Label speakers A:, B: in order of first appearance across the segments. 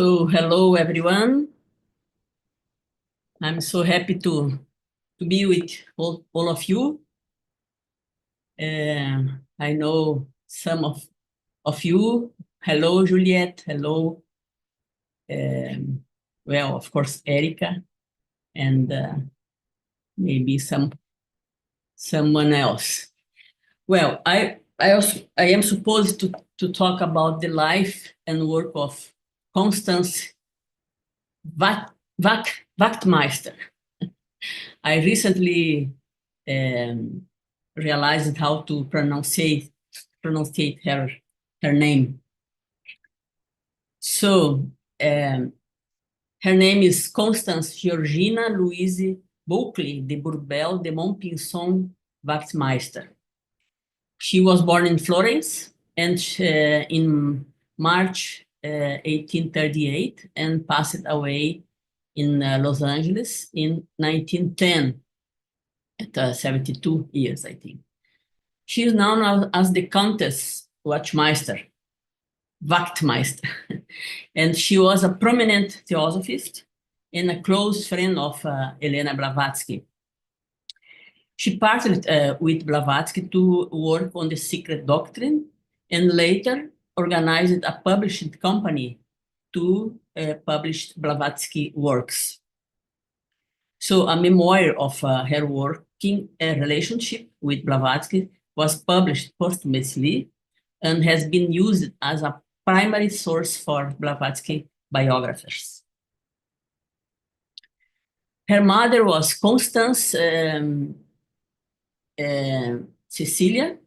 A: So hello everyone. I'm so happy to be with all of you. I know some of you. Hello, Juliet. Hello. Well, of course, Erica, and maybe someone else. Well, I am supposed to talk about the life and work of Constance Wachtmeister. I recently um, realized how to pronounce her name. So her name is Constance Georgina Louise Bulkley de Bourbel de Montpinçon Wachtmeister. She was born in Florence and in March 1838 and passed away in Los Angeles in 1910 at 72 years, I think. She is known as the Countess Wachtmeister, and she was a prominent theosophist and a close friend of Elena Blavatsky. She partnered with Blavatsky to work on the secret doctrine and later organized a publishing company to publish Blavatsky works. So a memoir of her working relationship with Blavatsky was published posthumously and has been used as a primary source for Blavatsky biographers. Her mother was Constance Cecilia,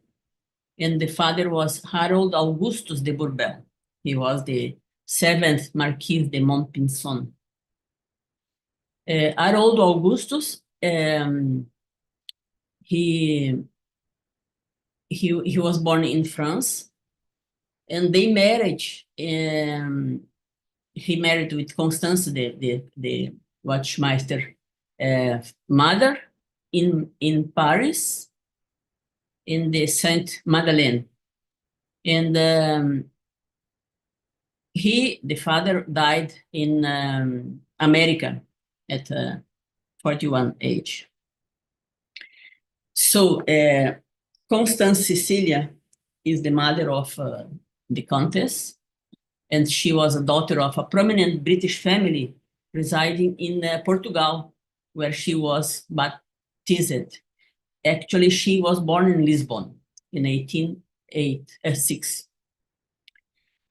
A: and the father was Harold Augustus de Bourbel. He was the 7th Marquis de Montpinçon. Harold Augustus, he was born in France, and they married. He married with Constance, the Wachtmeister mother, in Paris, in the Saint Madeleine, and the father died in America at 41 age. So Constance Cecilia is the mother of the Countess, and she was a daughter of a prominent British family residing in Portugal, where she was baptized. Actually, she was born in Lisbon in 1806.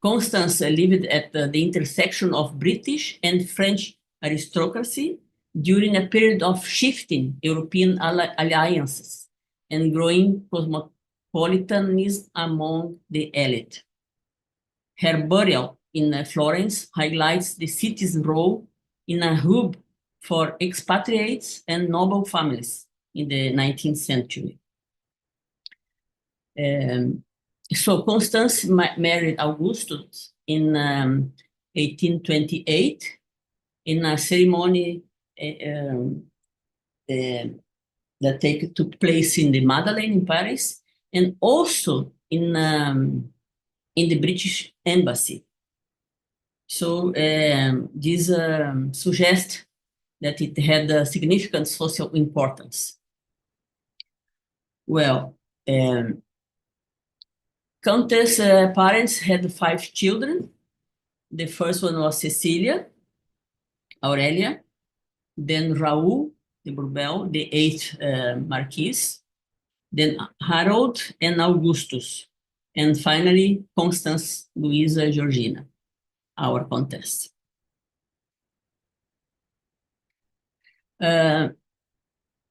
A: Constance lived at the intersection of British and French aristocracy during a period of shifting European alliances and growing cosmopolitanism among the elite. Her burial in Florence highlights the city's role in a hub for expatriates and noble families in the 19th century. So Constance married Augustus in 1828 in a ceremony that took place in the Madeleine in Paris, and also in the British Embassy. So this suggests that it had a significant social importance. Well, Countess' parents had 5 children. The first one was Cecilia Aurelia, then Raoul de Bourbel, the 8th Marquis, then Harold and Augustus, and finally Constance Louisa Georgina, our Countess.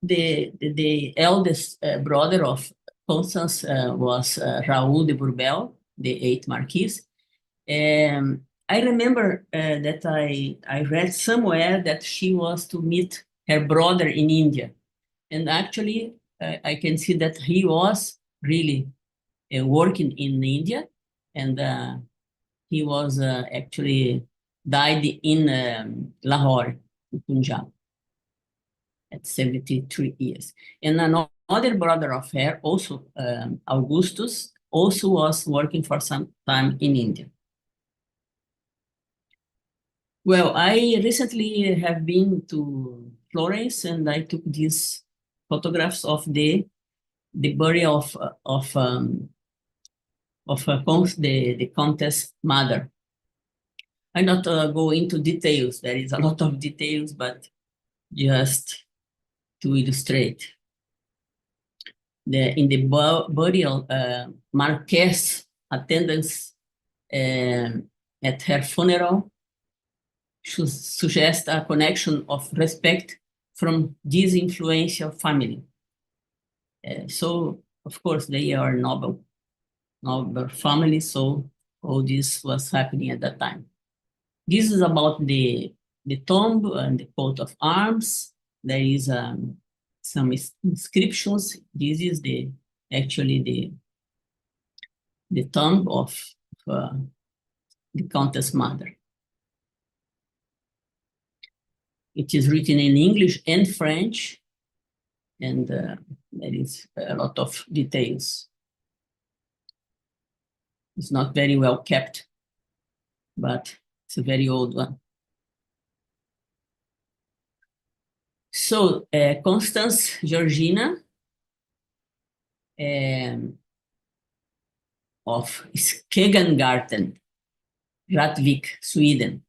A: The eldest brother of Constance was Raoul de Bourbel, the 8th Marquis. I remember that I read somewhere that she was to meet her brother in India. And actually, I can see that he was really working in India, and he was actually died in Lahore, in Punjab, at 73 years. And another brother of her, also Augustus, also was working for some time in India. Well, I recently have been to Florence and I took these photographs of the burial of the Countess mother. I not go into details. There is a lot of details, but just to illustrate. In the burial, Marquess attendance at her funeral should suggest a connection of respect from this influential family. So, of course, they are noble family, so all this was happening at that time. This is about the tomb and the coat of arms. There is some inscriptions. This is actually the tomb of the Countess mother. It is written in English and French, and there is a lot of details. It's not very well kept, but it's a very old one. So Constance Georgina of Skegangarten, Rättvik, Sweden.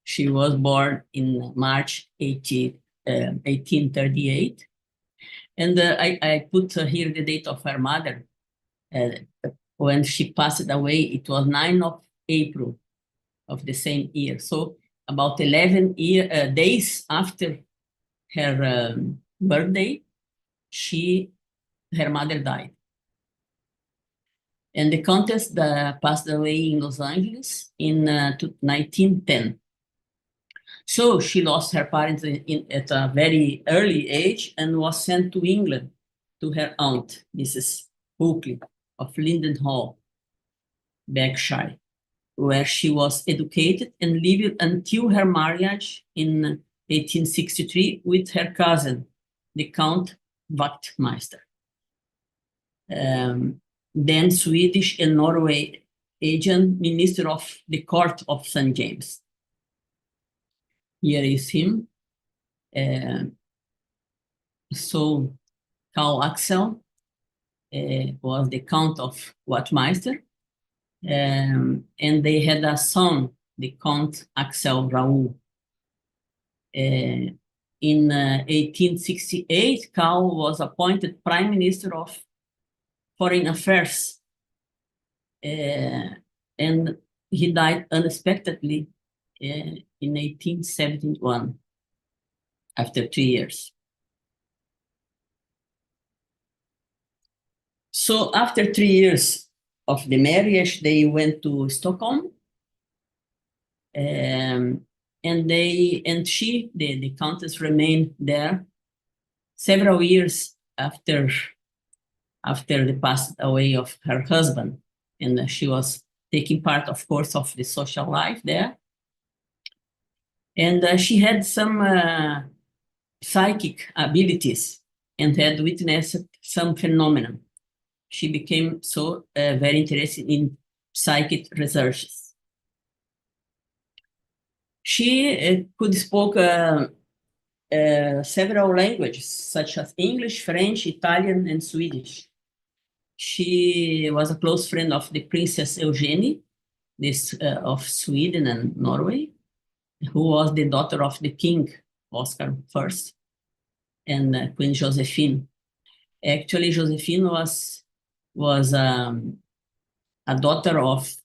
A: She was born in March 1838. And I put here the date of her mother. When she passed away, it was 9th of April of the same year. So about 11 days after her birthday, her mother died. And the Countess passed away in Los Angeles in 1910. So she lost her parents at a very early age and was sent to England to her aunt, Mrs. Oakley of Linden Hall, Berkshire, where she was educated and lived until her marriage in 1863 with her cousin, the Count Wachtmeister. Then Swedish and Norwegian Minister of the Court of St. James. Here is him. So Carl Axel was the Count of Wachtmeister, and they had a son, the Count Axel Raoul. In 1868, Carl was appointed Prime Minister of Foreign Affairs, and he died unexpectedly in 1871, after 2 years. So after 3 years of the marriage, they went to Stockholm, and the Countess remained there several years after the passed away of her husband, and she was taking part, of course, of the social life there. And she had some psychic abilities and had witnessed some phenomenon. She became so very interested in psychic researches. She could speak several languages, such as English, French, Italian, and Swedish. She was a close friend of the Princess Eugenie, of Sweden and Norway, who was the daughter of the King, Oscar I, and Queen Josephine. Actually, Josephine was a daughter of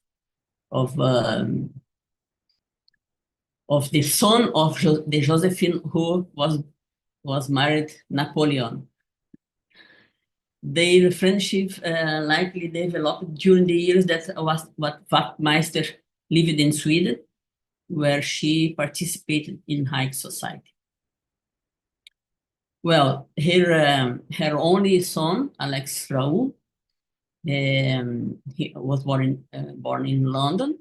A: the son of the Josephine who was married Napoleon. Their friendship likely developed during the years that Wachtmeister lived in Sweden, where she participated in high society. Well, her only son, Alex Raoul, he was born in London.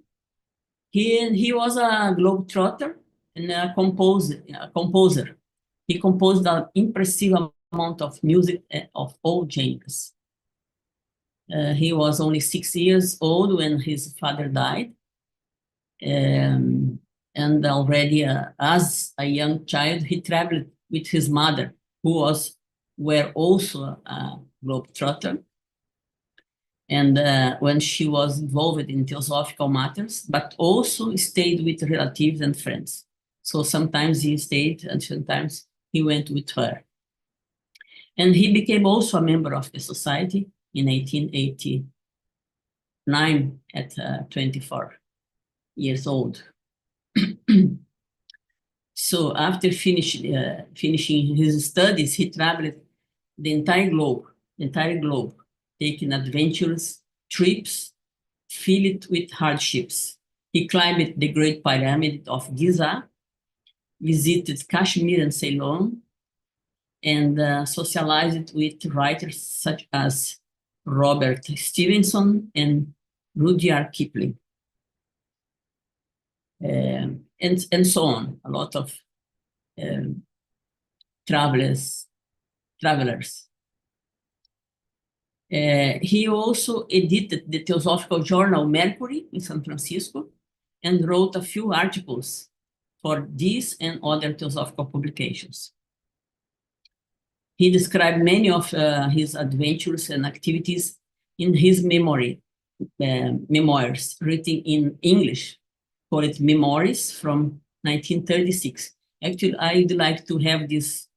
A: He was a globetrotter and a composer. He composed an impressive amount of music of all genres. He was only 6 years old when his father died. And already as a young child, he traveled with his mother, who were also a globetrotter. And when she was involved in theosophical matters, but also stayed with relatives and friends. So sometimes he stayed and sometimes he went with her. And he became also a member of the society in 1889 at 24 years old. So after finishing his studies, he traveled the entire globe, taking adventurous trips filled with hardships. He climbed the Great Pyramid of Giza, visited Kashmir and Ceylon, and socialized with writers such as Robert Stevenson and Rudyard Kipling, and so on. A lot of travelers. He also edited the Theosophical Journal Mercury in San Francisco and wrote a few articles for these and other theosophical publications. He described many of his adventures and activities in his memoirs written in English, called Memoirs from 1936. Actually, I'd like to have this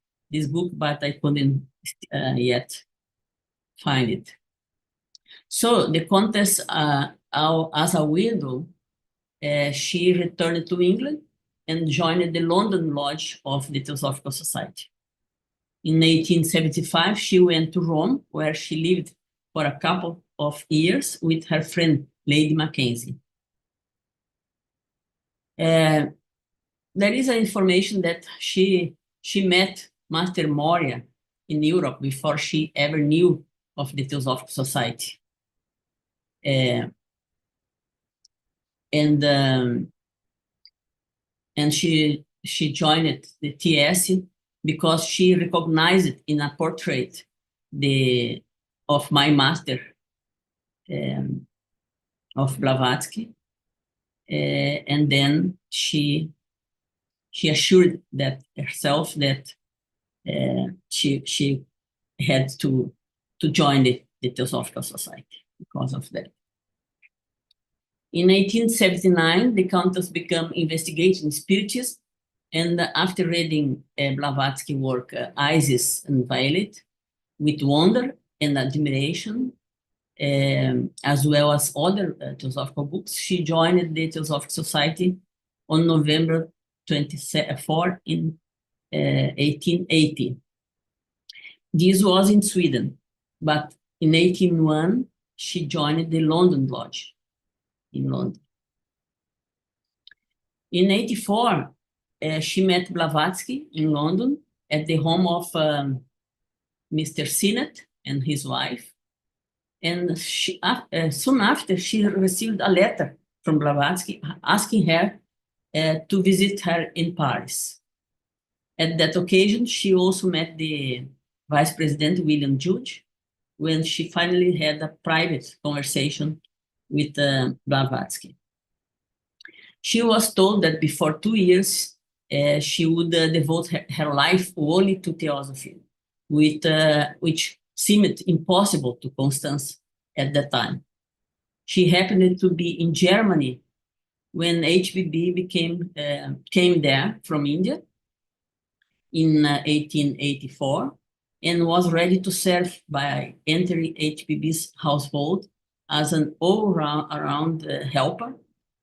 A: book, but I couldn't yet find it. So the Countess, as a widow, she returned to England and joined the London Lodge of the Theosophical Society. In 1875, she went to Rome, where she lived for a couple of years with her friend, Lady Mackenzie. There is information that she met Master Moria in Europe before she ever knew of the Theosophical Society. And she joined the TS because she recognized in a portrait of my master, of Blavatsky, and then she assured herself that she had to join the Theosophical Society because of that. In 1879, the Countess became investigating Spiritism, and after reading Blavatsky's work, Isis and Violet, with wonder and admiration, as well as other theosophical books, she joined the Theosophical Society on November 24 in 1880. This was in Sweden, but in 1801, she joined the London Lodge in London. In 1884, she met Blavatsky in London at the home of Mr. Sinnett and his wife. And soon after, she received a letter from Blavatsky asking her to visit her in Paris. At that occasion, she also met the Vice President, William Judge, when she finally had a private conversation with Blavatsky. She was told that before 2 years, she would devote her life only to theosophy, which seemed impossible to Constance at that time. She happened to be in Germany when HBB came there from India in 1884 and was ready to serve by entering HBB's household as an all-around helper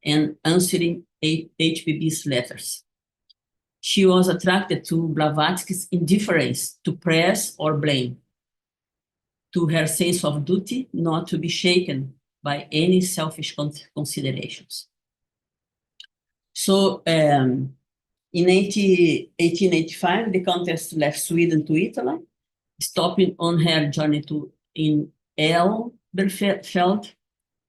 A: and answering HBB's letters. She was attracted to Blavatsky's indifference to praise or blame, to her sense of duty not to be shaken by any selfish considerations. So in 1885, the Countess left Sweden to Italy, stopping on her journey in Elberfeld,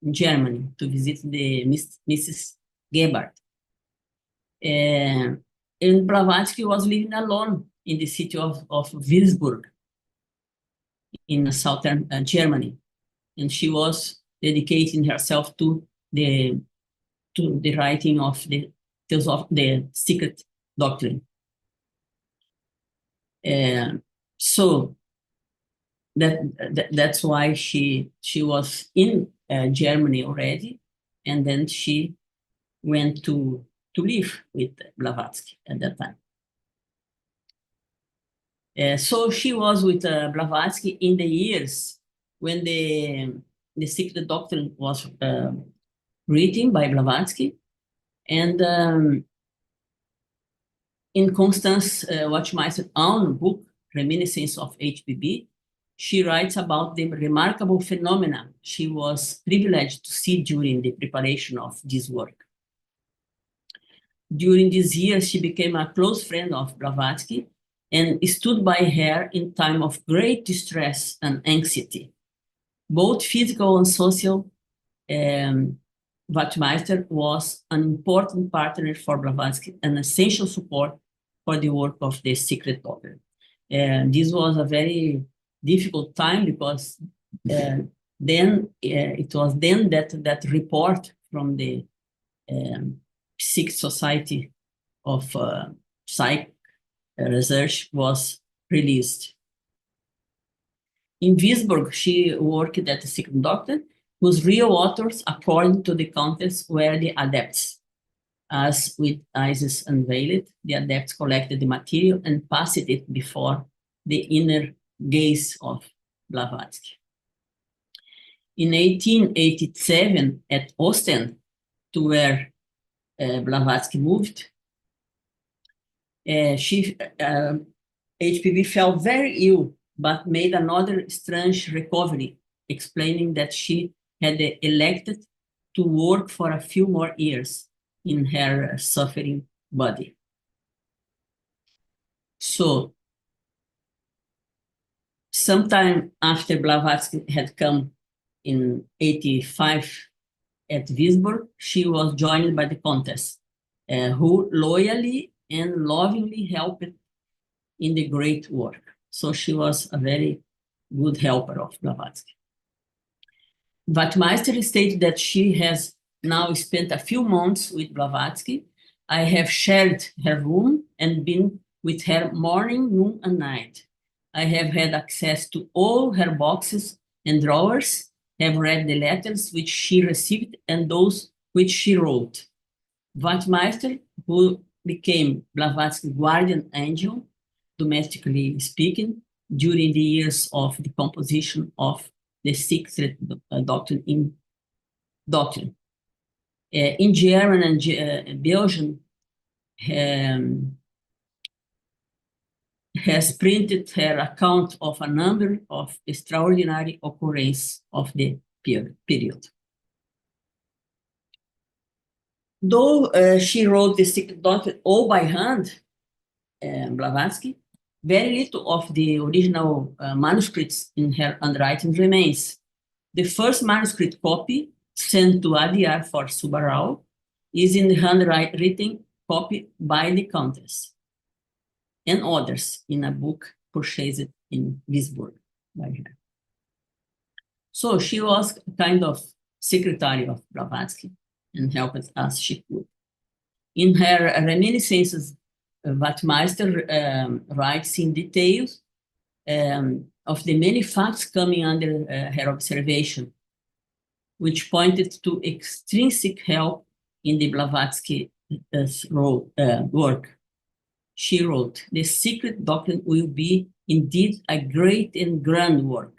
A: in Germany, to visit the Mrs. Gebhardt. And Blavatsky was living alone in the city of Würzburg, in southern Germany, and she was dedicating herself to the writing of the the secret doctrine. So that's why she was in Germany already, and then she went to live with Blavatsky at that time. So she was with Blavatsky in the years when the secret doctrine was written by Blavatsky, and in Constance Wachtmeister's own book, Reminiscence of HPB, she writes about the remarkable phenomena she was privileged to see during the preparation of this work. During these years, she became a close friend of Blavatsky and stood by her in time of great distress and anxiety, both physical and social. Wachtmeister was an important partner for Blavatsky, an essential support for the work of the secret doctrine. This was a very difficult time because then it was then that report from the Secret Society of Psych Research was released. In Wiesburg, she worked at the secret doctrine, whose real authors, according to the Countess, were the adepts. As with Isis unveiled, the adepts collected the material and passed it before the inner gaze of Blavatsky. In 1887, at Ostend, to where Blavatsky moved, HPB fell very ill, but made another strange recovery, explaining that she had elected to work for a few more years in her suffering body. So, sometime after Blavatsky had come in 1885 at Wiesburg, she was joined by the Countess, who loyally and lovingly helped in the great work. So she was a very good helper of Blavatsky. Wachtmeister stated that she has now spent a few months with Blavatsky. I have shared her room and been with her morning, noon, and night. I have had access to all her boxes and drawers, have read the letters which she received and those which she wrote. Wachtmeister, who became Blavatsky's guardian angel, domestically speaking, during the years of the composition of the secret doctrine in doctrine. In German and Belgium, has printed her account of a number of extraordinary occurrences of the period. Though she wrote the secret doctrine all by hand, Blavatsky, very little of the original manuscripts in her handwriting remains. The first manuscript copy, sent to ADR for Subarao, is in the handwritten copy by the Countess and others in a book purchased in Wiesburg by her. So she was kind of secretary of Blavatsky and helped as she could. In her reminiscences, Wachtmeister writes in details of the many facts coming under her observation, which pointed to extrinsic help in the Blavatsky work. She wrote, "The secret doctrine will be indeed a great and grand work.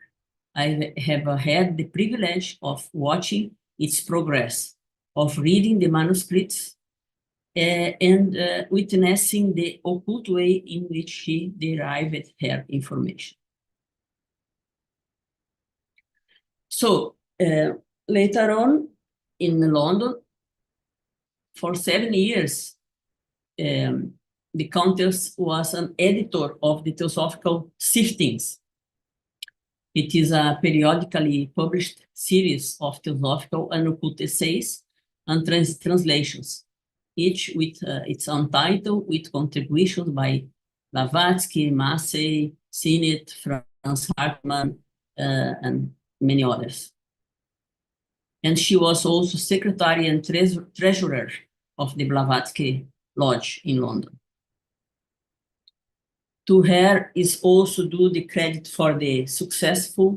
A: I have had the privilege of watching its progress, of reading the manuscripts, and witnessing the occult way in which she derived her information." So later on in London, for 7 years, the Countess was an editor of the Theosophical Siftings. It is a periodically published series of theosophical and occult essays and translations, each with its own title, with contributions by Blavatsky, Massey, Sinnett, Franz Hartmann, and many others. And she was also secretary and treasurer of the Blavatsky Lodge in London. To her is also due the credit for the successful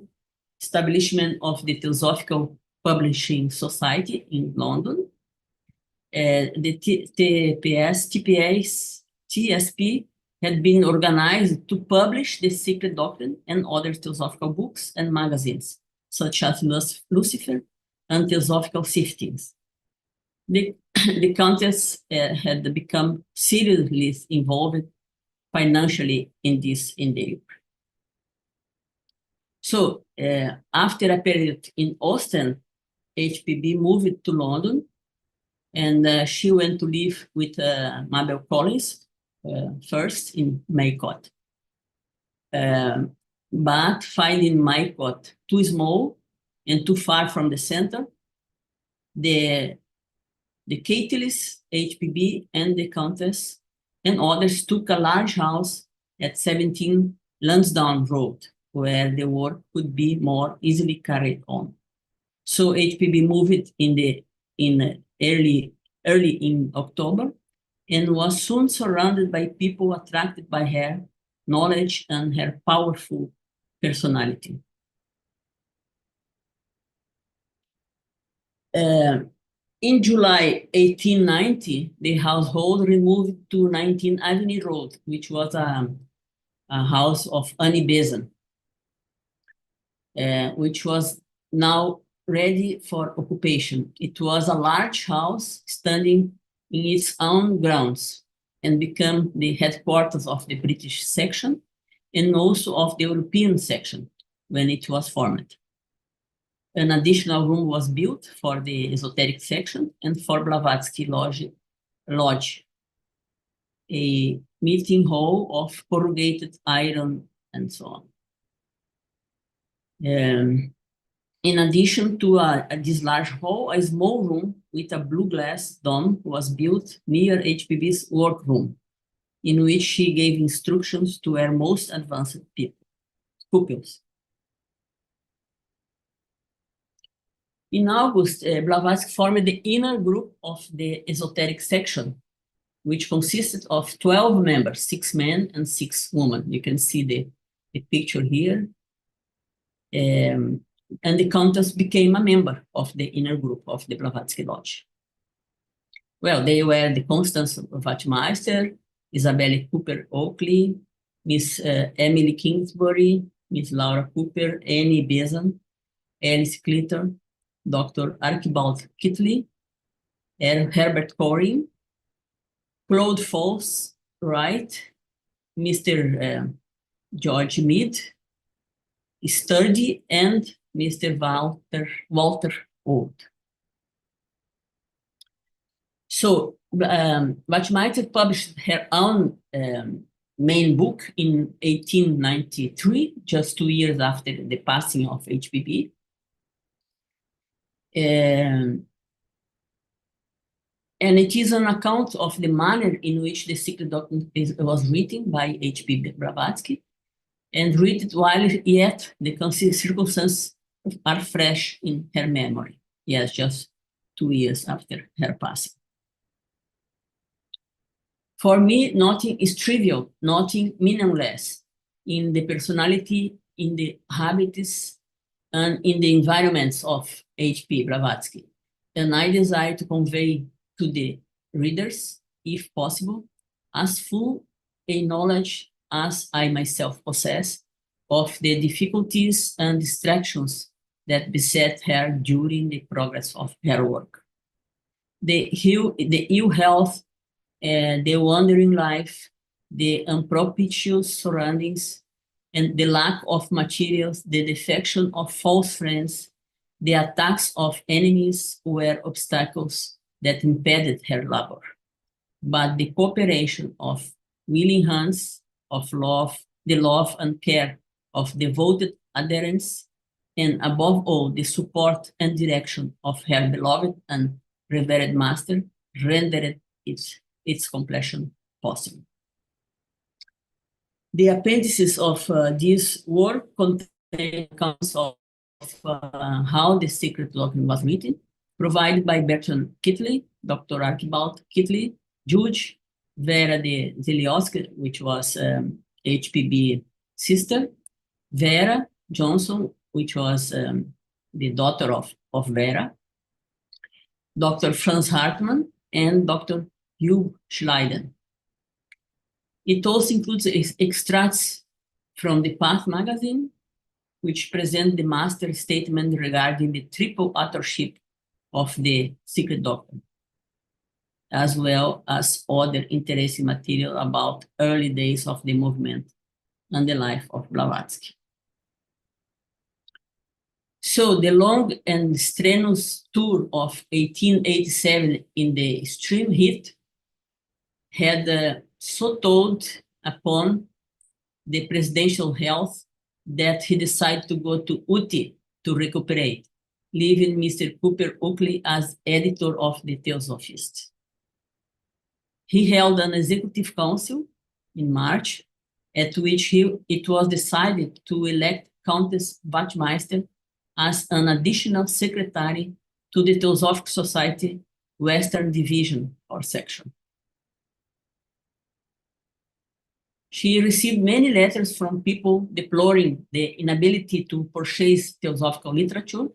A: establishment of the Theosophical Publishing Society in London. The TSP had been organized to publish the Secret Doctrine and other theosophical books and magazines, such as Lucifer and Theosophical Siftings. The Countess had become seriously involved financially in this endeavor. So after a period in Austin, HPB moved to London, and she went to live with Mabel Collins first in Maycott. But finding Maycott too small and too far from the center, the Catleys, HPB, and the Countess and others took a large house at 17 Lansdowne Road, where the work could be more easily carried on. So HPB moved in early in October and was soon surrounded by people attracted by her knowledge and her powerful personality. In July 1890, the household removed to 19 Avenue Road, which was a house of Annie Besant, which was now ready for occupation. It was a large house standing in its own grounds and became the headquarters of the British section and also of the European section when it was formed. An additional room was built for the esoteric section and for Blavatsky Lodge, a meeting hall of corrugated iron and so on. In addition to this large hall, a small room with a blue glass dome was built near HPB's workroom, in which she gave instructions to her most advanced pupils. In August, Blavatsky formed the inner group of the esoteric section, which consisted of 12 members, 6 men and 6 women. You can see the picture here. And the Countess became a member of the inner group of the Blavatsky Lodge. Well, they were the Constance Wachtmeister, Isabelle Cooper Oakley, Miss Emily Kingsbury, Miss Laura Cooper, Annie Besant, Alice Clitter, Dr. Archibald Kitley, Herbert Corin, Claude Falls Wright, Mr. George Mead, Sturdy, and Mr. Walter Old. So Wachtmeister published her own main book in 1893, just 2 years after the passing of HPB. And it is an account of the manner in which the Secret Doctrine was written by H.P. Blavatsky, and written while yet the circumstances are fresh in her memory. Yes, just 2 years after her passing. For me, nothing is trivial, nothing meaningless in the personality, in the habits, and in the environments of H.P. Blavatsky. And I desire to convey to the readers, if possible, as full a knowledge as I myself possess of the difficulties and distractions that beset her during the progress of her work. The ill health, the wandering life, the unpropitious surroundings, and the lack of materials, the defection of false friends, the attacks of enemies were obstacles that impeded her labor. But the cooperation of willing hands, of love, the love and care of devoted adherents, and above all, the support and direction of her beloved and revered master rendered its completion possible. The appendices of this work contain accounts of how the Secret Doctrine was written, provided by Bertrand Kitley, Dr. Archibald Kitley, Judge, Vera de Zelioski, which was HPB sister, Vera Johnson, which was the daughter of Vera, Dr. Franz Hartmann, and Dr. Hugh Schleiden. It also includes extracts from the Path magazine, which present the master statement regarding the triple authorship of the secret document, as well as other interesting material about early days of the movement and the life of Blavatsky. So the long and strenuous tour of 1887 in the extreme heat had so told upon the presidential health that he decided to go to Uti to recuperate, leaving Mr. Cooper Oakley as editor of the Theosophist. He held an executive council in March, at which it was decided to elect Countess Wachtmeister as an additional secretary to the Theosophical Society Western Division or section. She received many letters from people deploring the inability to purchase theosophical literature,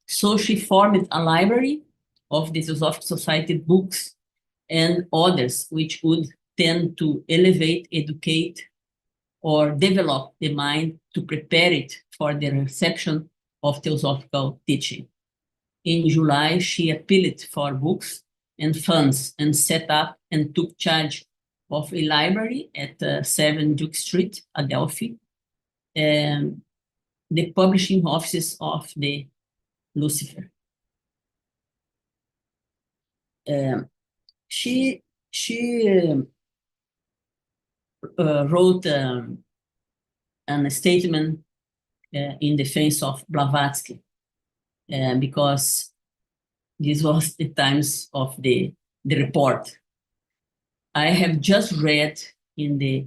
A: so she formed a library of the Theosophical Society books and others which would tend to elevate, educate, or develop the mind to prepare it for the reception of theosophical teaching. In July, she appealed for books and funds and set up and took charge of a library at 7 Duke Street, Adelphi, and the publishing offices of the Lucifer. She wrote a statement in defense of Blavatsky because this was the times of the report. I have just read in the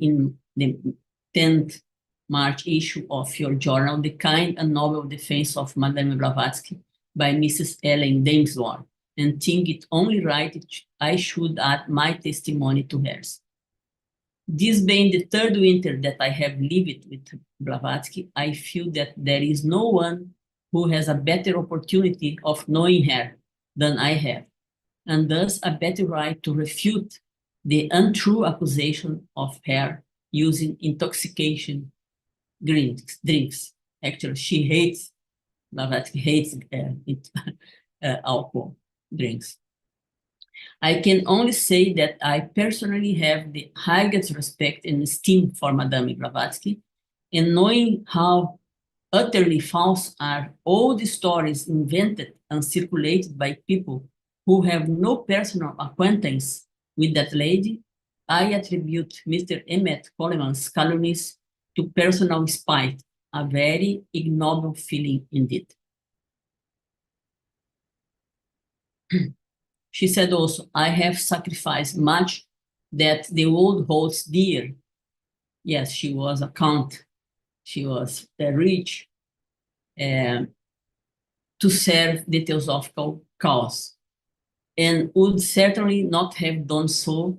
A: 10th March issue of your journal the kind and noble defense of Madame Blavatsky by Mrs. Ellen Dinsmore, and think it only right I should add my testimony to hers. This being the third winter that I have lived with Blavatsky, I feel that there is no one who has a better opportunity of knowing her than I have, and thus a better right to refute the untrue accusation of her using intoxication drinks. Actually, she hates, Blavatsky hates alcohol drinks. I can only say that I personally have the highest respect and esteem for Madame Blavatsky, and knowing how utterly false are all the stories invented and circulated by people who have no personal acquaintance with that lady, I attribute Mr. Emmett Coleman's calumnies to personal spite, a very ignoble feeling indeed. She said also, I have sacrificed much that the world holds dear. Yes, she was a count. She was rich to serve the theosophical cause, and would certainly not have done so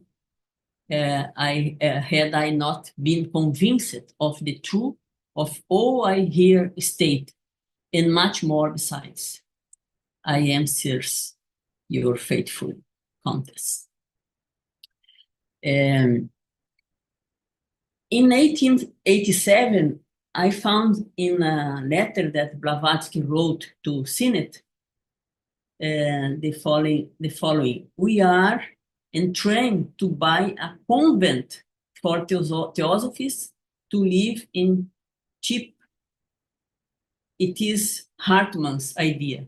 A: had I not been convinced of the truth of all I here state, and much more besides. I am, sirs, your faithful Countess. In 1887, I found in a letter that Blavatsky wrote to Senate the following. We are entrained to buy a convent for theosophists to live in cheap. It is Hartmann's idea.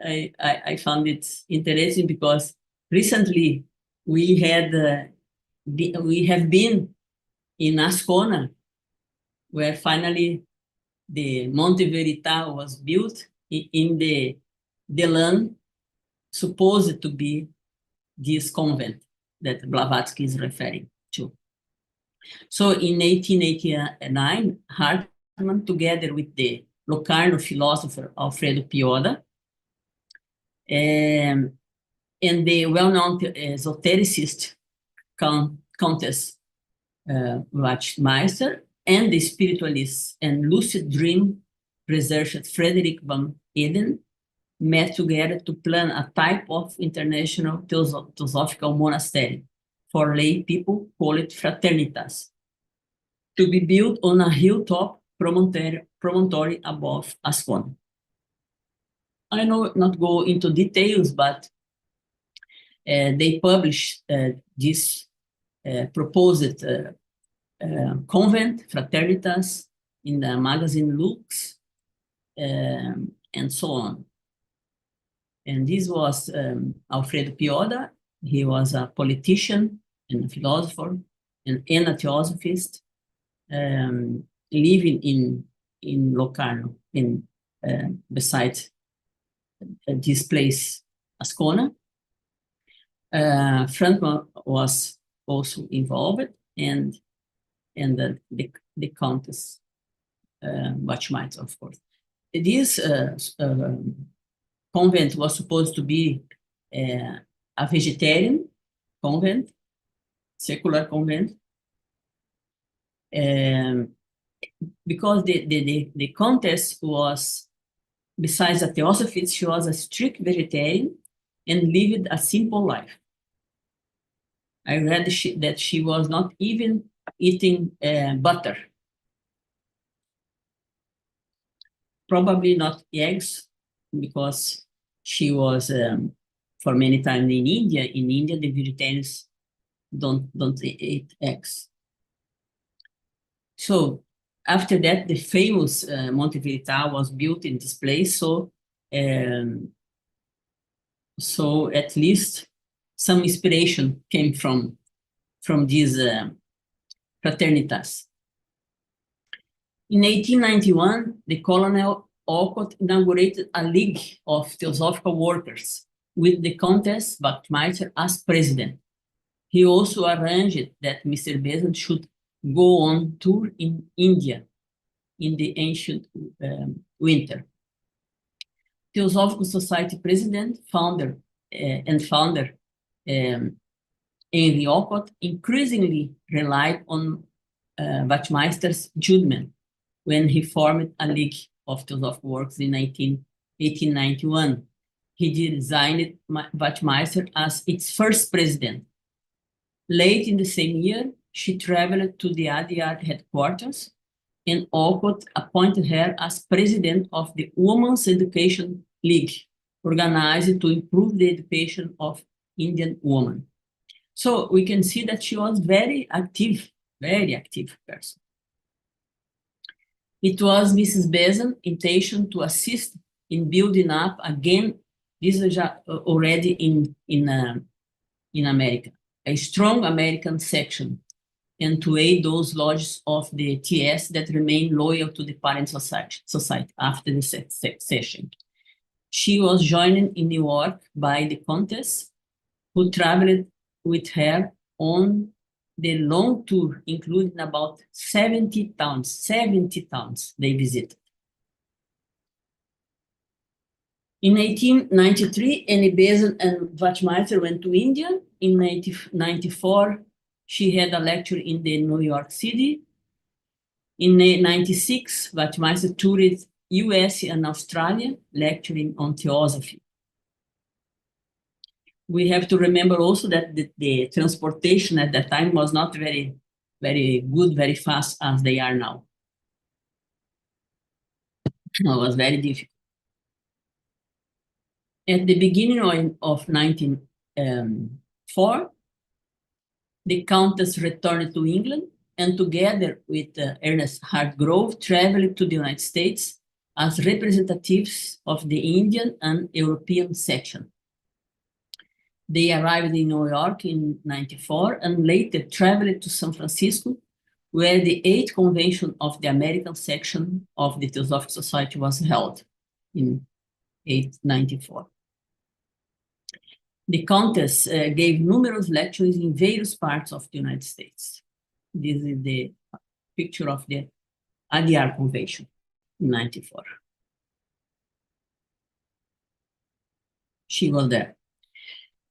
A: I found it interesting because recently we have been in Ascona, where finally the Monte Verità was built in the land supposed to be this convent that Blavatsky is referring to. So in 1889, Hartmann, together with the Locarno philosopher Alfredo Pioda, and the well-known esotericist Countess Wachtmeister, and the spiritualist and lucid dream researcher Frederick van Eden met together to plan a type of international theosophical monastery for lay people called fraternitas, to be built on a hilltop promontory above Ascona. I know not go into details, but they published this proposed convent, fraternitas, in the magazine Lux, and so on. And this was Alfredo Pioda. He was a politician and a philosopher and a theosophist, living in Locarno, beside this place, Ascona. Franco was also involved, and the Countess Wachtmeister, of course. This convent was supposed to be a vegetarian convent, secular convent, because the Countess was, besides a theosophist, she was a strict vegetarian and lived a simple life. I read that she was not even eating butter, probably not eggs, because she was for many times in India. In India, the vegetarians don't eat eggs. So after that, the famous Monte Verità was built in this place. So at least some inspiration came from these fraternitas. In 1891, the Colonel Alcott inaugurated a League of Theosophical Workers with the Countess Wachtmeister as president. He also arranged that Mr. Besant should go on tour in India in the ancient winter. Theosophical Society president, founder, Henry Alcott increasingly relied on Wachtmeister's judgment when he formed a League of Theosophical Works in 1891. He designed Wachtmeister as its first president. Late in the same year, she traveled to the ADR headquarters, and Alcott appointed her as president of the Women's Education League, organized to improve the education of Indian women. So we can see that she was very active person. It was Mrs. Besant's intention to assist in building up again, this is already in America, a strong American section, and to aid those lodges of the TS that remain loyal to the parent society after the secession. She was joined in New York by the Countess, who traveled with her on the long tour, including about 70 towns they visited. In 1893, Annie Besant and Wachtmeister went to India. In 1994, she had a lecture in the New York City. In 1996, Wachtmeister toured US and Australia, lecturing on theosophy. We have to remember also that the transportation at that time was not very, very good, very fast as they are now. It was very difficult. At the beginning of 1904, the Countess returned to England, and together with Ernest Hartgrove, traveled to the United States as representatives of the Indian and European section. They arrived in New York in 1994 and later traveled to San Francisco, where the 8th convention of the American section of the Theosophical Society was held in 1894. The Countess gave numerous lectures in various parts of the United States. This is the picture of the ADR convention in 1994. She was there.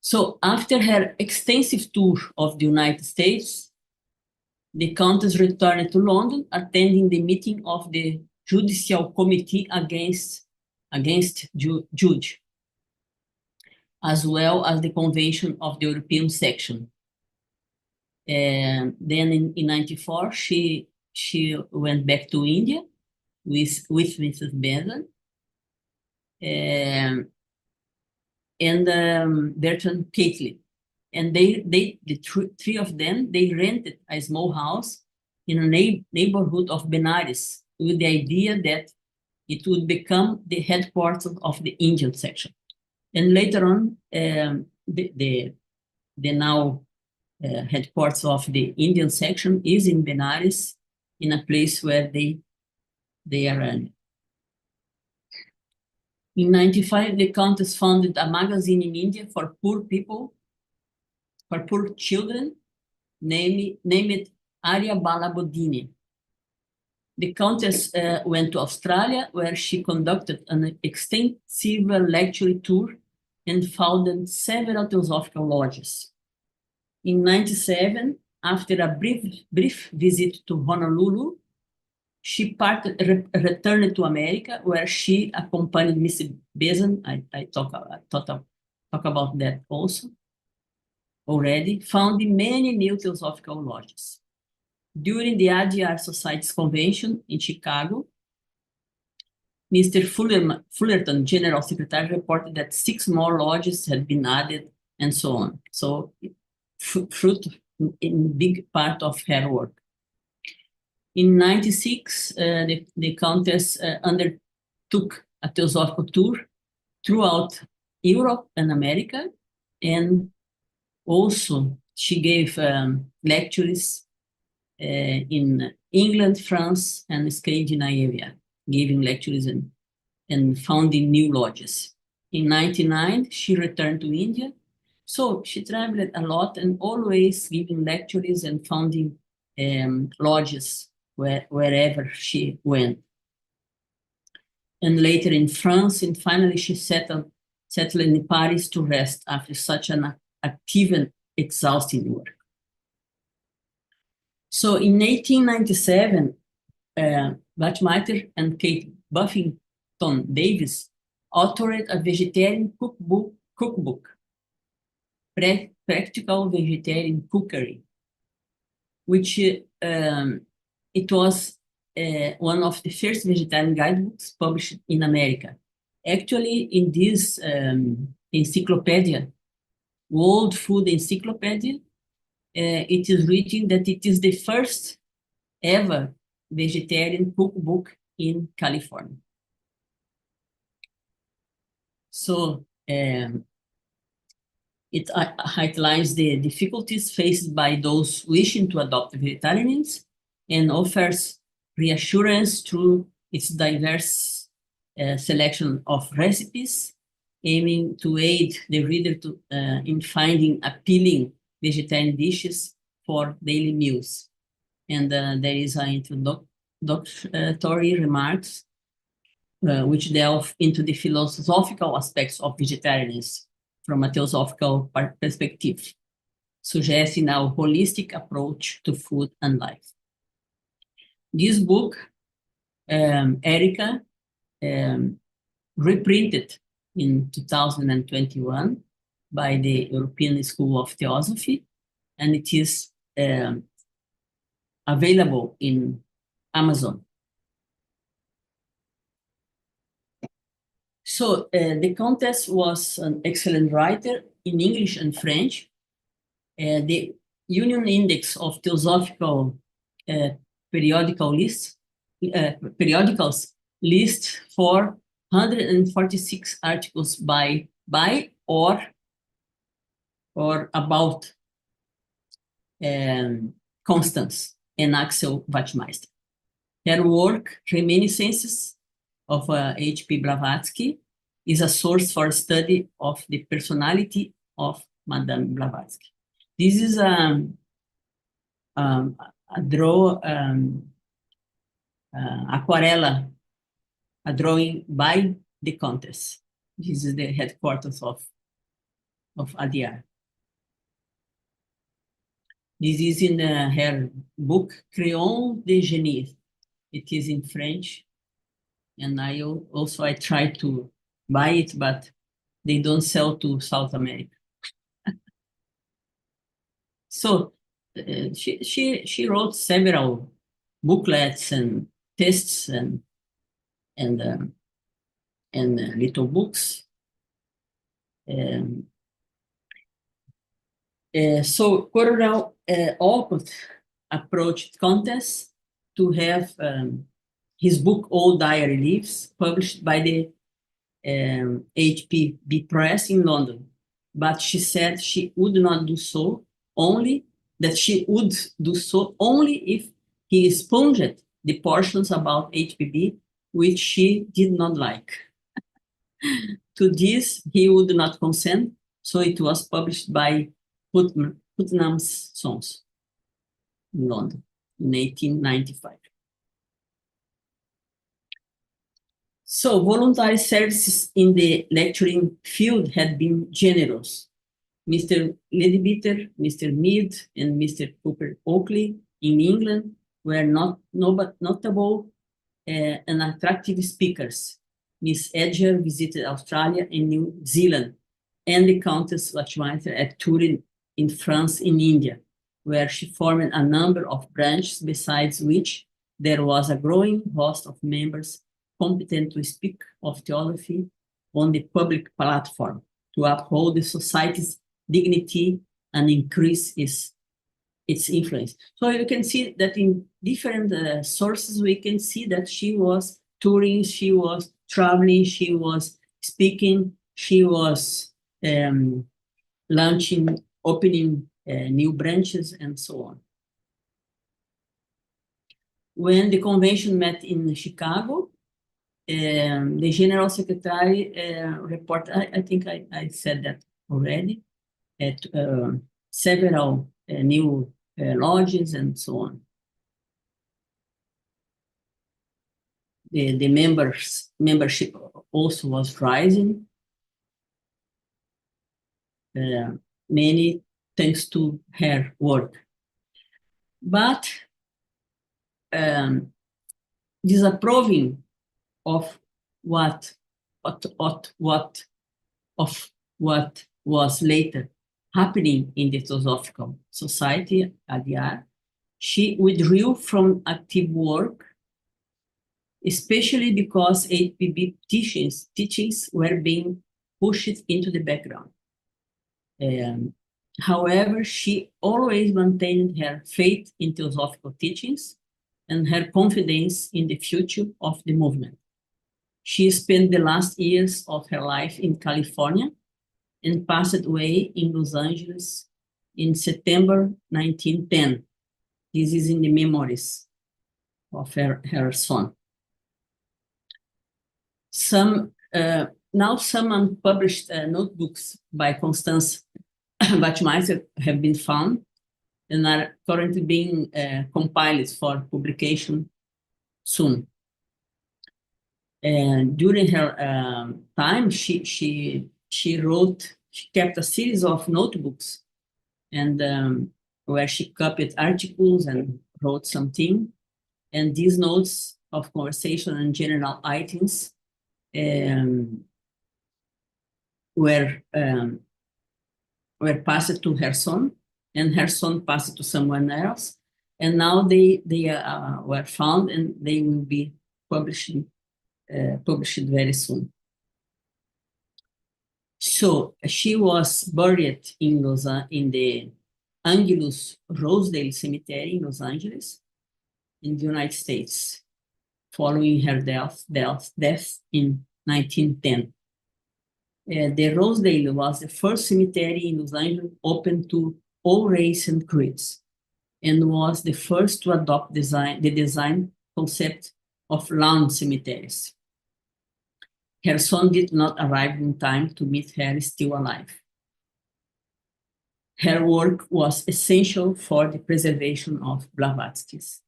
A: So after her extensive tour of the United States, the Countess returned to London, attending the meeting of the Judicial Committee against Judge, as well as the convention of the European section. And then in 94, she went back to India with Mrs. Benson. And Bertrand Catley. And the three of them, they rented a small house in a neighborhood of Benares with the idea that it would become the headquarters of the Indian section. And later on, the now headquarters of the Indian section is in Benares, in a place where they are running. In 95, the Countess founded a magazine in India for poor people, for poor children, named Arya Balabodhini. The Countess went to Australia, where she conducted an extensive lecture tour and founded several theosophical lodges. In 97, after a brief visit to Honolulu, she returned to America, where she accompanied Miss Benson. I talk about that also already, founding many new theosophical lodges. During the ADR Society's convention in Chicago, Mr. Fullerton, General Secretary, reported that 6 more lodges had been added and so on. So fruit in big part of her work. In 96, the Countess undertook a theosophical tour throughout Europe and America, and also she gave lectures in England, France, and Scandinavia, giving lectures and founding new lodges. In 99, she returned to India. So she traveled a lot and always giving lectures and founding lodges wherever she went. And later in France, and finally she settled in Paris to rest after such an active and exhausting work. So in 1897, Wachtmeister and Kate Buffington Davis authored a vegetarian cookbook, Practical Vegetarian Cookery, which it was one of the first vegetarian guidebooks published in America. Actually, in this encyclopedia, World Food Encyclopedia, it is written that it is the first ever vegetarian cookbook in California. So it outlines the difficulties faced by those wishing to adopt vegetarianism and offers reassurance through its diverse selection of recipes, aiming to aid the reader in finding appealing vegetarian dishes for daily meals. And there is an introductory remarks which delve into the philosophical aspects of vegetarianism from a theosophical perspective, suggesting a holistic approach to food and life. This book, Erica, reprinted in 2021 by the European School of Theosophy, and it is available in Amazon. So the Countess was an excellent writer in English and French. The Union Index of Theosophical periodicals list 446 articles by or about Constance and Axel Wachtmeister. Her work, Reminiscences of H.P. Blavatsky, is a source for study of the personality of Madame Blavatsky. This is a aquarela, a drawing by the Countess. This is the headquarters of of ADR. This is in her book, Créon de Génie. It is in French. And I tried to buy it, but they don't sell to South America. So she wrote several booklets and tests and little books. So Coronel Alcott approached Countess to have his book All Diary Leaves published by the HPB Press in London, but she said she would not do so, only that she would do so only if he expunged the portions about HPB which she did not like. To this, he would not consent, so it was published by Putnam's Sons in London in 1895. So voluntary services in the lecturing field had been generous. Mr. Leadbeater, Mr. Mead, and Mr. Cooper Oakley in England were notable and attractive speakers. Miss Edger visited Australia and New Zealand, and the Countess Wachtmeister at Turin in France and India, where she formed a number of branches, besides which there was a growing host of members competent to speak of theology on the public platform, to uphold the society's dignity and increase its influence. So you can see that in different sources, we can see that she was touring, she was traveling, she was speaking, she was launching, opening new branches, and so on. When the convention met in Chicago, the General Secretary reported, I think I said that already, at several new lodges and so on. The membership also was rising, many thanks to her work. But disapproving of what was later happening in the Theosophical Society, ADR, she withdrew from active work, especially because HPB teachings were being pushed into the background. However, she always maintained her faith in theosophical teachings and her confidence in the future of the movement. She spent the last years of her life in California and passed away in Los Angeles in September 1910. This is in the memories of her son. Some unpublished notebooks by Constance Wachtmeister have been found and are currently being compiled for publication soon. And during her time, she kept a series of notebooks, and where she copied articles and wrote something. And these notes of conversation and general items were passed to her son, and her son passed to someone else. And now they were found, and they will be published very soon. So she was buried in the Angelus Rosedale Cemetery in Los Angeles, in the United States, following her death in 1910. The Rosedale was the first cemetery in Los Angeles open to all race and creeds, and was the first to adopt the design concept of lawn cemeteries. Her son did not arrive in time to meet her still alive. Her work was essential for the preservation of Blavatsky's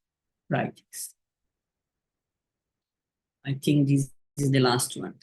A: writings. I think this is the last one.